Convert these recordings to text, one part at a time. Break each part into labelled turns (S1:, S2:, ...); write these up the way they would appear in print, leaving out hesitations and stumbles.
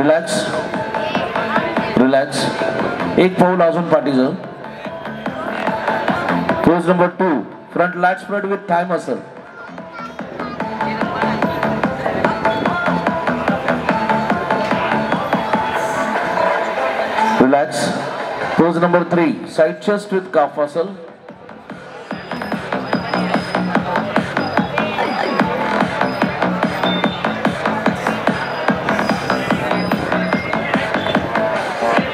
S1: Relax relax. एक पाऊल अजून पाठीचं. Pose number 2 front lat spread with thigh muscle. Relax. Pose number 3 side chest with calf muscle.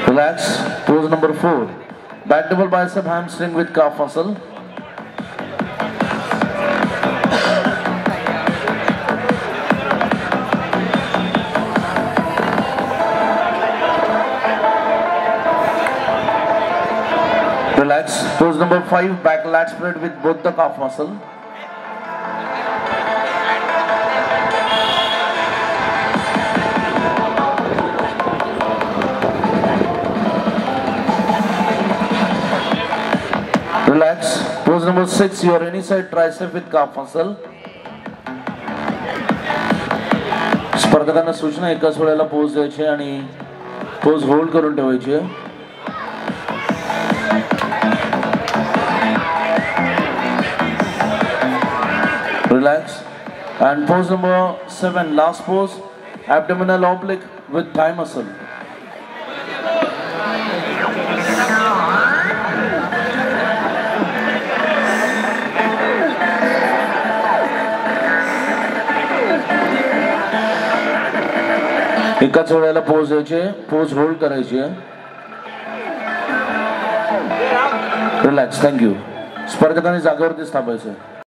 S1: Relax. Pose number 4. Back double bicep hamstring with calf muscle. Relax. Pose number 5. Back lat spread with both the calf muscle. Relax. Pose number 6. Your any side tricep with calf muscle. स्पर्धकांना सूचना एकाच वेळेला pose द्यायची आणि pose hold करून ठेवायची. Relax. And pose number 7. Last pose. Abdominal oblique with thigh muscle. एकाच वेळेला pose द्यायचे, पोज होल्ड करायचे. रिलॅक्स. थँक्यू. स्पर्धकांनी जागेवरतीच थांबायचं.